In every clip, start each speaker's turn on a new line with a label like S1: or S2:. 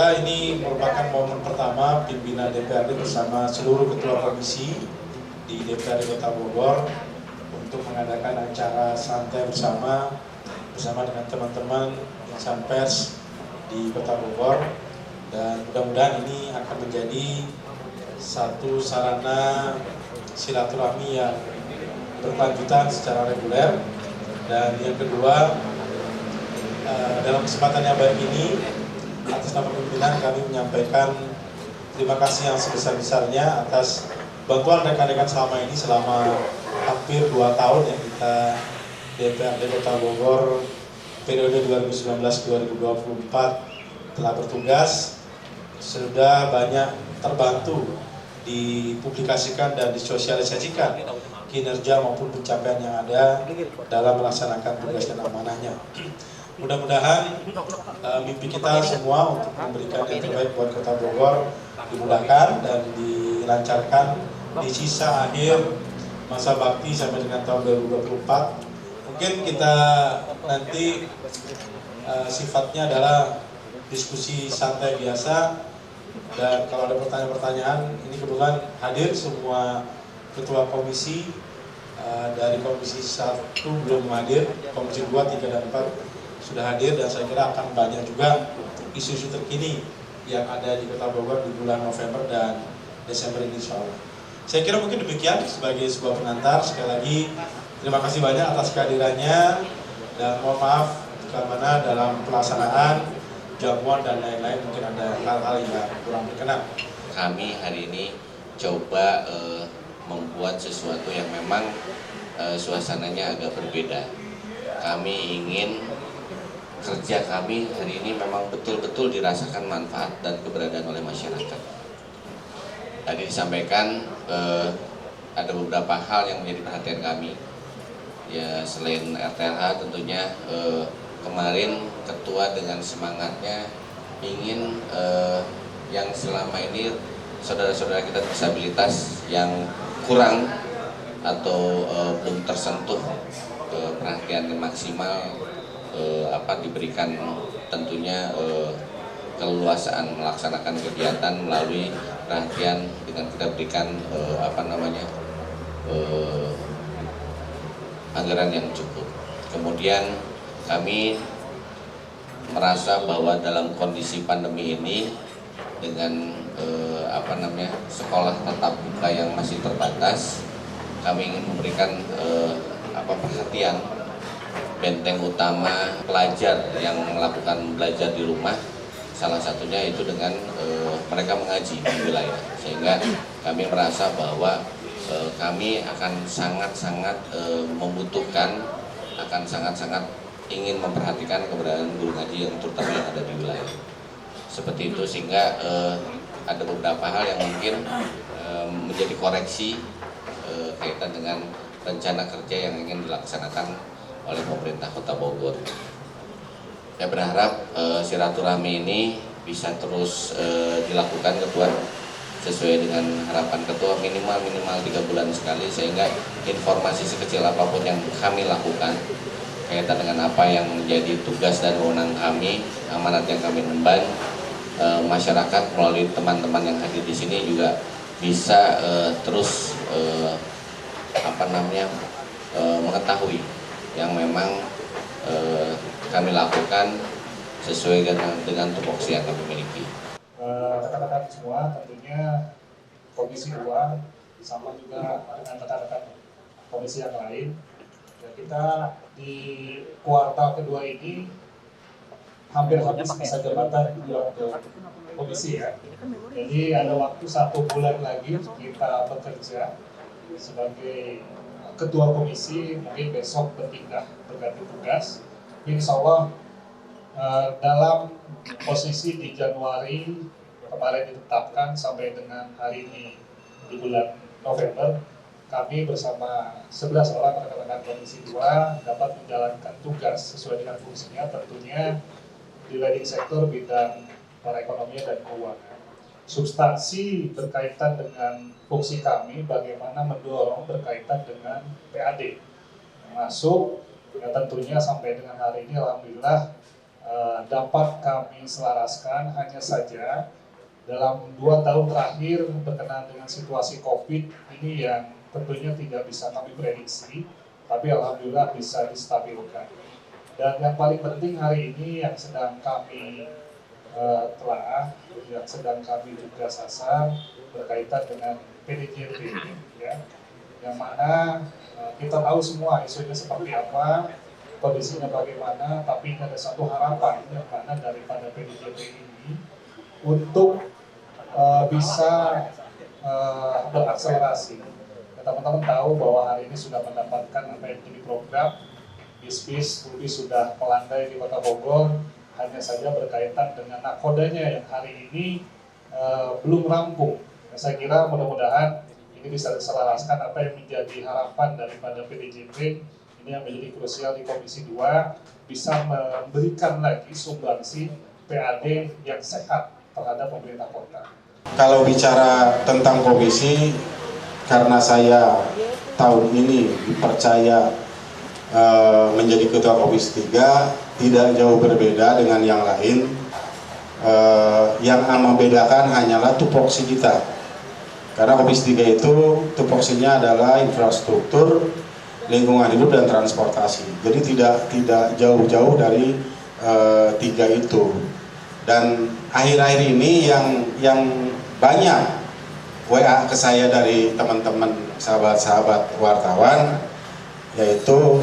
S1: kira ini merupakan momen pertama pimpinan DPRD bersama seluruh ketua komisi di DPRD Kota Bogor untuk mengadakan acara santai bersama dengan teman-teman insan pers di Kota Bogor, dan mudah-mudahan ini akan menjadi satu sarana silaturahmi yang berkelanjutan secara reguler. Dan yang kedua, dalam kesempatan yang baik ini, atas nama pimpinan kami menyampaikan terima kasih yang sebesar-besarnya atas bantuan rekan-rekan selama ini, selama hampir 2 tahun yang kita DPRD Kota Bogor periode 2019-2024 telah bertugas. Sudah banyak terbantu dipublikasikan dan disosialisasikan kinerja maupun pencapaian yang ada dalam melaksanakan tugas dan amanahnya. Mudah-mudahan mimpi kita semua untuk memberikan yang terbaik buat Kota Bogor dimudahkan dan dilancarkan di sisa akhir masa bakti sampai dengan tahun 2024. Mungkin kita nanti sifatnya adalah diskusi santai biasa, dan kalau ada pertanyaan-pertanyaan, ini kebetulan hadir semua ketua komisi. Dari komisi 1 belum hadir, komisi 2, 3, dan 4 sudah hadir, dan saya kira akan banyak juga isu-isu terkini yang ada di Kota Bogor di bulan November dan Desember ini, insya Allah. Saya kira mungkin demikian sebagai sebuah pengantar. Sekali lagi terima kasih banyak atas kehadirannya, dan mohon maaf jika mana dalam pelaksanaan jamuan dan lain-lain mungkin ada hal-hal yang kurang berkenan.
S2: Kami hari ini coba membuat sesuatu yang memang suasananya agak berbeda. Kami ingin kerja kami hari ini memang betul-betul dirasakan manfaat dan keberadaan oleh masyarakat. Tadi disampaikan ada beberapa hal yang menjadi perhatian kami. Ya, selain RTLH tentunya kemarin ketua dengan semangatnya ingin yang selama ini saudara-saudara kita disabilitas yang kurang atau belum tersentuh perhatian yang maksimal diberikan tentunya keleluasaan melaksanakan kegiatan melalui perhatian dengan kita berikan anggaran yang cukup. Kemudian kami merasa bahwa dalam kondisi pandemi ini dengan sekolah tatap muka yang masih terbatas, kami ingin memberikan perhatian benteng utama pelajar yang melakukan belajar di rumah, salah satunya itu dengan mereka mengaji di wilayah, sehingga kami merasa bahwa kami akan sangat-sangat membutuhkan, akan sangat-sangat ingin memperhatikan keberadaan guru ngaji yang terutama yang ada di wilayah seperti itu, sehingga ada beberapa hal yang mungkin menjadi koreksi kaitan dengan rencana kerja yang ingin dilaksanakan oleh pemerintah Kota Bogor. Saya berharap silaturahmi ini bisa terus dilakukan ketua, sesuai dengan harapan ketua minimal 3 bulan sekali, sehingga informasi sekecil apapun yang kami lakukan kaitan dengan apa yang menjadi tugas dan wewenang kami, amanat yang kami emban, masyarakat melalui teman-teman yang hadir di sini juga bisa terus mengetahui yang memang kami lakukan sesuai dengan tupoksi yang kami miliki.
S3: Rekan-rekan semua, tentunya Komisi 2 sama juga dengan rekan-rekan komisi yang lain, ya, kita di kuartal kedua ini hampir habis masa jabatan ke komisi, ya. Jadi ada waktu 1 bulan lagi kita bekerja sebagai ketua komisi, mungkin besok berpindah berganti tugas. Insya Allah dalam posisi di Januari kemarin ditetapkan sampai dengan hari ini di bulan November, kami bersama 11 orang rekan-rekan Komisi 2 dapat menjalankan tugas sesuai dengan fungsinya, tentunya di leading sektor bidang perekonomian dan keuangan. Substansi berkaitan dengan fungsi kami bagaimana mendorong berkaitan dengan PAD masuk, ya tentunya sampai dengan hari ini alhamdulillah dapat kami selaraskan. Hanya saja dalam 2 tahun terakhir berkenaan dengan situasi COVID ini yang tentunya tidak bisa kami prediksi, tapi alhamdulillah bisa distabilkan. Dan yang paling penting hari ini yang sedang kami telah, yang sedang kami juga sasar berkaitan dengan PDJP, ya, yang mana kita tahu semua isunya seperti apa, kondisinya bagaimana, tapi ada satu harapan yang mana daripada PDJP ini untuk bisa berakselerasi. Teman-teman tahu bahwa hari ini sudah mendapatkan apa yang menjadi program bis sudah melandai di Kota Bogor, hanya saja berkaitan dengan nakodanya yang hari ini belum rampung. Saya kira mudah-mudahan ini bisa diselaraskan apa yang menjadi harapan daripada PDJP ini yang menjadi krusial di Komisi 2, bisa memberikan lagi sumbangsi PAD yang sehat terhadap pemerintah kota.
S1: Kalau bicara tentang komisi, karena saya tahun ini dipercaya menjadi Ketua Komisi 3, tidak jauh berbeda dengan yang lain. Yang membedakan hanyalah tupoksi kita. Karena Komisi 3 itu tupoksinya adalah infrastruktur, lingkungan hidup dan transportasi. Jadi tidak jauh-jauh dari 3 itu. Dan akhir-akhir ini yang banyak WA ke saya dari teman-teman sahabat-sahabat wartawan, yaitu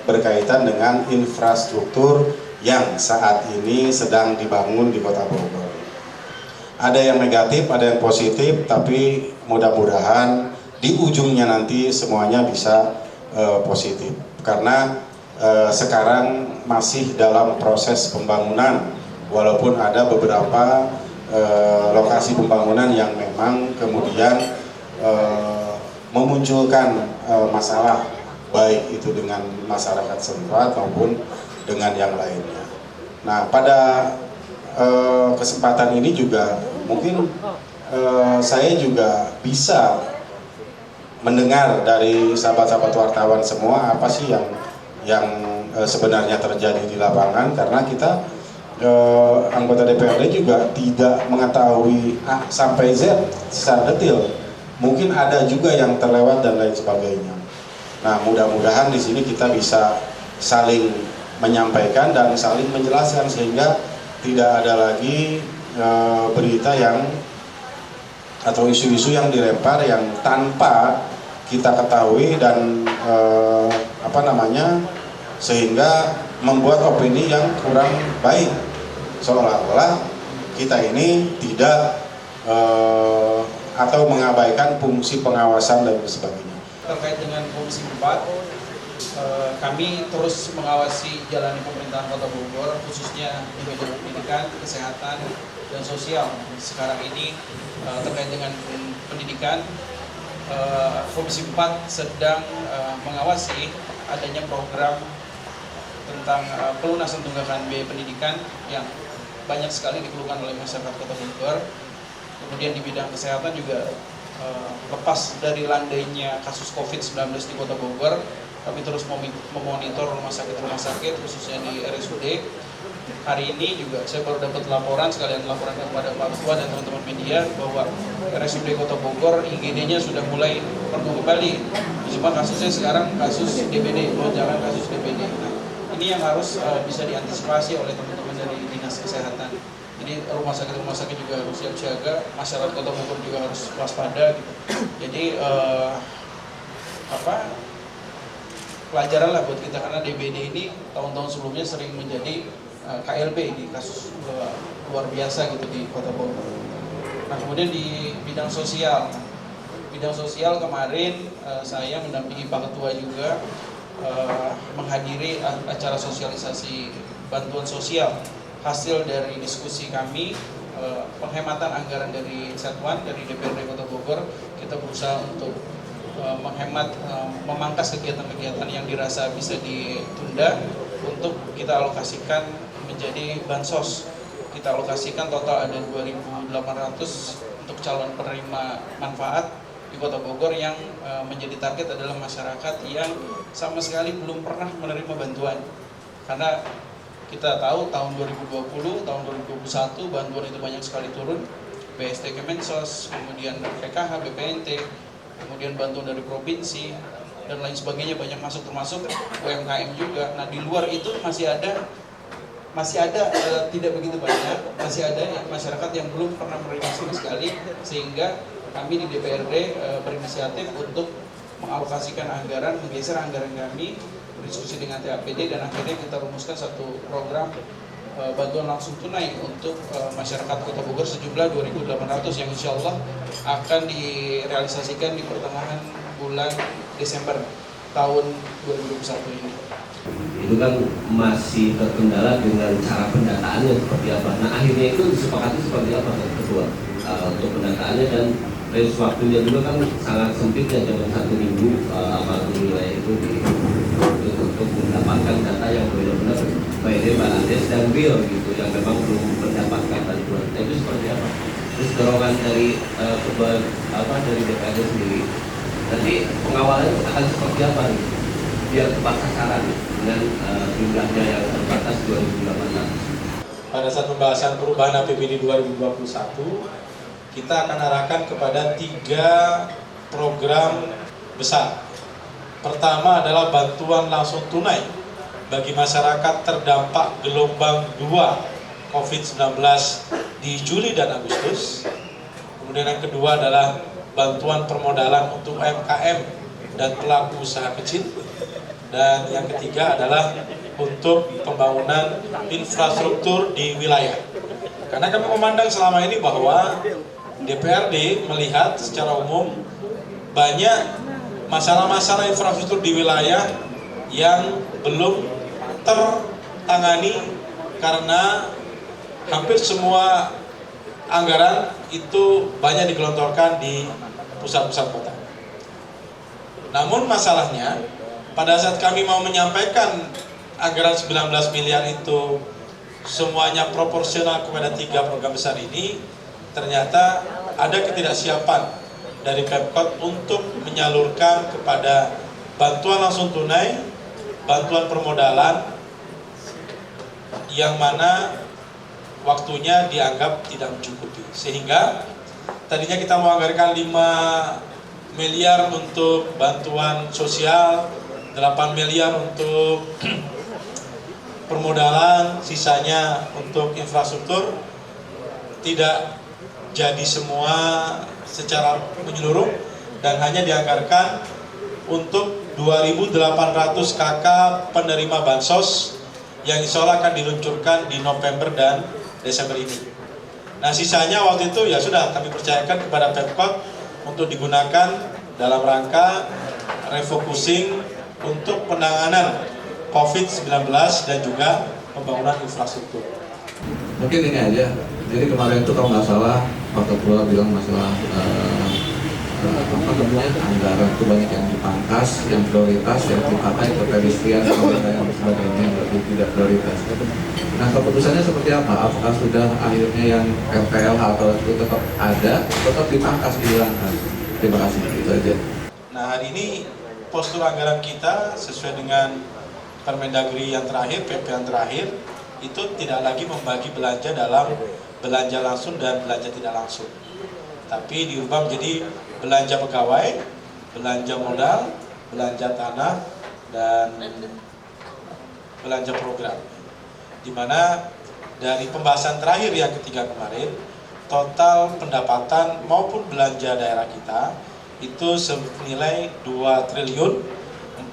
S1: berkaitan dengan infrastruktur yang saat ini sedang dibangun di Kota Bogor. Ada yang negatif, ada yang positif, tapi mudah-mudahan di ujungnya nanti semuanya bisa positif. Karena sekarang masih dalam proses pembangunan, walaupun ada beberapa lokasi pembangunan yang memang kemudian memunculkan masalah, baik itu dengan masyarakat setempat maupun dengan yang lainnya. Nah, pada kesempatan ini juga mungkin saya juga bisa mendengar dari sahabat-sahabat wartawan semua apa sih yang sebenarnya terjadi di lapangan, karena kita anggota DPRD juga tidak mengetahui A sampai Z secara detail. Mungkin ada juga yang terlewat dan lain sebagainya. Nah, mudah-mudahan di sini kita bisa saling menyampaikan dan saling menjelaskan sehingga tidak ada lagi berita yang atau isu-isu yang dilempar yang tanpa kita ketahui dan sehingga membuat opini yang kurang baik, seolah-olah kita ini tidak atau mengabaikan fungsi pengawasan dan sebagainya.
S4: Terkait dengan Komisi 4, kami terus mengawasi jalannya pemerintahan Kota Bogor, khususnya di bidang pendidikan, kesehatan, dan sosial. Sekarang ini terkait dengan pendidikan, Komisi 4 sedang mengawasi adanya program tentang pelunasan tunggakan biaya pendidikan yang banyak sekali dikeluhkan oleh masyarakat Kota Bogor. Kemudian di bidang kesehatan juga lepas dari landainya kasus COVID-19 di Kota Bogor, kami terus memonitor rumah sakit khususnya di RSUD. Hari ini juga saya baru dapat laporan, sekalian laporan kepada Pak Ketua dan teman-teman media bahwa RSUD Kota Bogor IGD-nya sudah mulai penuh kembali. Cuma kasusnya sekarang kasus DBD, lonjakan kasus DBD. Nah, ini yang harus bisa diantisipasi oleh teman-teman dari Dinas Kesehatan. Jadi rumah sakit juga harus siap siaga, masyarakat Kota Bogor juga harus waspada gitu. Jadi pelajaran lah buat kita, karena DBD ini tahun-tahun sebelumnya sering menjadi KLB di kasus luar biasa gitu di Kota Bogor. Nah, kemudian di bidang sosial kemarin saya mendampingi Pak Ketua juga menghadiri acara sosialisasi bantuan sosial. Hasil dari diskusi kami, penghematan anggaran dari Satuan, dari DPRD Kota Bogor, kita berusaha untuk menghemat, memangkas kegiatan-kegiatan yang dirasa bisa ditunda untuk kita alokasikan menjadi bansos. Kita alokasikan total ada 2.800 untuk calon penerima manfaat di Kota Bogor yang menjadi target adalah masyarakat yang sama sekali belum pernah menerima bantuan. Karena Kita tahu tahun 2020, tahun 2021 bantuan itu banyak sekali turun. BST Kemensos, kemudian PKH, BPNT, kemudian bantuan dari provinsi, dan lain sebagainya banyak masuk, termasuk UMKM juga. Nah, di luar itu masih ada tidak begitu banyak, masih ada masyarakat yang belum pernah menerima sama sekali, sehingga kami di DPRD berinisiatif untuk mengalokasikan anggaran, menggeser anggaran kami, berdiskusi dengan TAPD, dan akhirnya kita rumuskan satu program bantuan langsung tunai untuk masyarakat Kota Bogor sejumlah 2.800 yang insya Allah akan direalisasikan di pertengahan bulan Desember tahun 2021 ini.
S5: Itu kan masih terkendala dengan cara pendataannya seperti apa. Nah, akhirnya itu disepakati seperti apa Ketua untuk pendataannya, dan range waktunya juga kan sangat sempit ya, cuma 1 minggu aparatur wilayah itu untuk mendapatkan data yang benar-benar valid dan real gitu, yang memang belum mendapatkan bantuan. Nah, itu seperti apa? Terus dorongan dari dari DPRD sendiri, nanti pengawalan akan seperti apa nih? Biar tepat sasaran dengan jumlahnya yang terbatas 2.800.
S1: Pada saat pembahasan perubahan APBD 2021, kita akan arahkan kepada 3 program besar. Pertama adalah bantuan langsung tunai bagi masyarakat terdampak gelombang 2 COVID-19 di Juli dan Agustus. Kemudian yang kedua adalah bantuan permodalan untuk UMKM dan pelaku usaha kecil. Dan yang ketiga adalah untuk pembangunan infrastruktur di wilayah. Karena kami memandang selama ini bahwa DPRD melihat secara umum banyak masalah-masalah infrastruktur di wilayah yang belum tertangani karena hampir semua anggaran itu banyak digelontorkan di pusat-pusat kota. Namun masalahnya, pada saat kami mau menyampaikan anggaran 19 miliar itu semuanya proporsional kepada 3 program besar ini, ternyata ada ketidaksiapan dari Pemkot untuk menyalurkan kepada bantuan langsung tunai, bantuan permodalan, yang mana waktunya dianggap tidak mencukupi. Sehingga tadinya kita mau anggarkan 5 miliar untuk bantuan sosial, 8 miliar untuk permodalan, sisanya untuk infrastruktur. Tidak jadi semua secara menyeluruh, dan hanya dianggarkan untuk 2.800 KK penerima bansos yang insya Allah akan diluncurkan di November dan Desember ini. Nah, sisanya waktu itu ya sudah kami percayakan kepada Pemkot untuk digunakan dalam rangka refocusing untuk penanganan COVID-19 dan juga pembangunan infrastruktur.
S6: Mungkin ini aja. Jadi kemarin itu kalau nggak salah Pak Ketua bilang masalah anggaran itu banyak yang dipangkas, yang prioritas, yang dipakai ke pedestrian, dan sebagainya yang lebih tidak prioritas. Nah, keputusannya seperti apa? Apakah sudah akhirnya yang RPL atau itu tetap ada, tetap dipangkas, dihilangkan? Terima kasih. Itu aja.
S1: Nah, hari ini postur anggaran kita sesuai dengan Permendagri yang terakhir, PP yang terakhir, itu tidak lagi membagi belanja dalam belanja langsung dan belanja tidak langsung, tapi diubah menjadi belanja pegawai, belanja modal, belanja tanah, dan belanja program. Di mana dari pembahasan terakhir yang ketiga kemarin, total pendapatan maupun belanja daerah kita itu senilai 2.452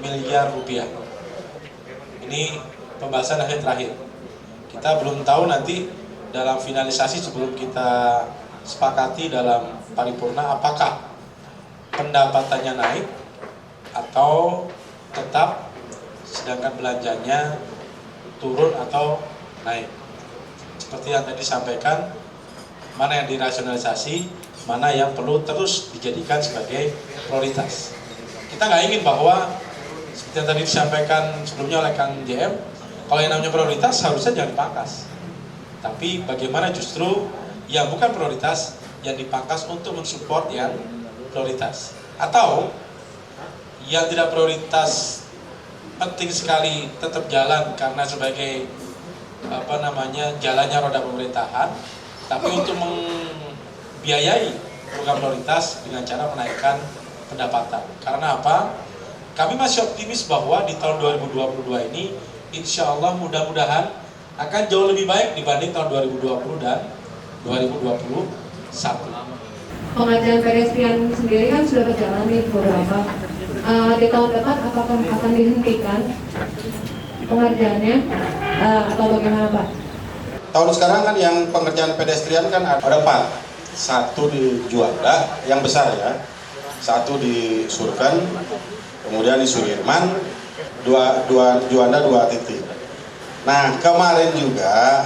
S1: miliar rupiah. Ini pembahasan akhir terakhir. Kita belum tahu nanti dalam finalisasi sebelum kita sepakati dalam paripurna apakah pendapatannya naik atau tetap, sedangkan belanjanya turun atau naik. Seperti yang tadi disampaikan, mana yang dirasionalisasi, mana yang perlu terus dijadikan sebagai prioritas. Kita nggak ingin bahwa seperti yang tadi disampaikan sebelumnya oleh Kang JM, kalau yang namanya prioritas harusnya jangan dipangkas. Tapi bagaimana justru yang bukan prioritas yang dipangkas untuk mensupport yang prioritas. Atau yang tidak prioritas penting sekali tetap jalan karena sebagai jalannya roda pemerintahan, tapi untuk membiayai program prioritas dengan cara menaikkan pendapatan. Karena apa? Kami masih optimis bahwa di tahun 2022 ini insya Allah mudah-mudahan akan jauh lebih baik dibanding tahun 2020 dan 2021.
S7: Pengerjaan pedestrian sendiri kan sudah berjalan nih beberapa. Di tahun depan apakah akan dihentikan pengerjaannya atau bagaimana Pak?
S8: Tahun sekarang kan yang pengerjaan pedestrian kan ada 4. Satu di Juanda yang besar ya, satu di Surken, kemudian di Sudirman, Juanda 2 titik. Nah kemarin juga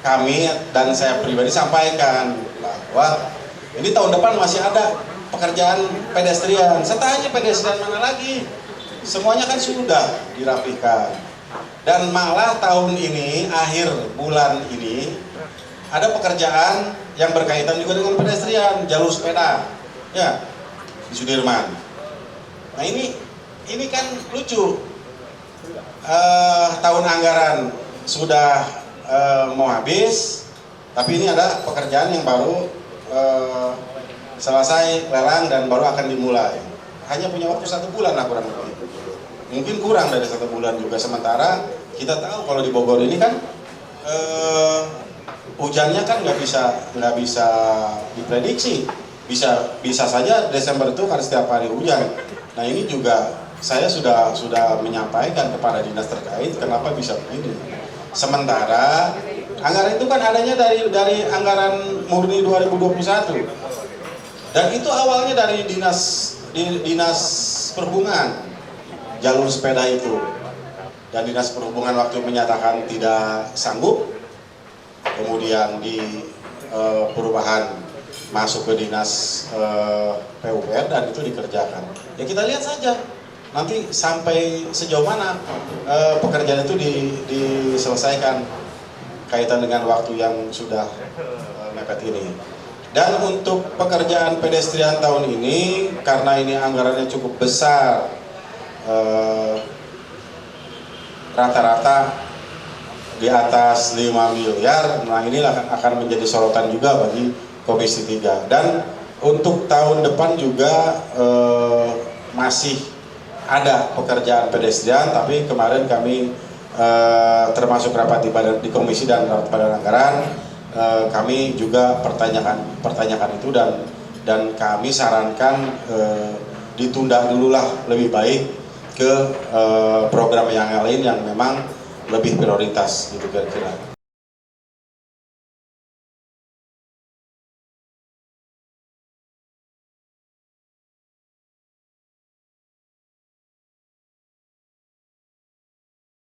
S8: kami dan saya pribadi sampaikan bahwa ini tahun depan masih ada pekerjaan pedestrian. Saya tanya pedestrian mana lagi? Semuanya kan sudah dirapikan. Dan malah tahun ini, akhir bulan ini, ada pekerjaan yang berkaitan juga dengan pedestrian, jalur sepeda, ya, di Sudirman. Nah ini kan lucu. Tahun anggaran sudah mau habis, tapi ini ada pekerjaan yang baru selesai lelang dan baru akan dimulai. Hanya punya waktu 1 bulan lah kurang lebih. Mungkin kurang dari 1 bulan juga. Sementara kita tahu kalau di Bogor ini kan hujannya kan nggak bisa diprediksi. Bisa saja Desember itu kan setiap hari hujan. Nah ini juga saya sudah menyampaikan kepada dinas terkait kenapa bisa begini. Sementara anggaran itu kan adanya dari anggaran murni 2021. Dan itu awalnya dari dinas perhubungan, jalur sepeda itu. Dan dinas perhubungan waktu menyatakan tidak sanggup, kemudian di perubahan masuk ke dinas PUPR dan itu dikerjakan. Ya kita lihat saja nanti sampai sejauh mana pekerjaan itu diselesaikan kaitan dengan waktu yang sudah mepet ini. Dan untuk pekerjaan pedestrian tahun ini karena ini anggarannya cukup besar, rata-rata di atas 5 miliar, nah inilah akan menjadi sorotan juga bagi Komisi 3. Dan untuk tahun depan juga masih ada pekerjaan pedestrian, tapi kemarin kami termasuk rapat di Komisi dan rapat badan anggaran, kami juga pertanyakan itu dan kami sarankan ditunda dululah lebih baik ke program yang lain yang memang lebih prioritas gitu kira-kira.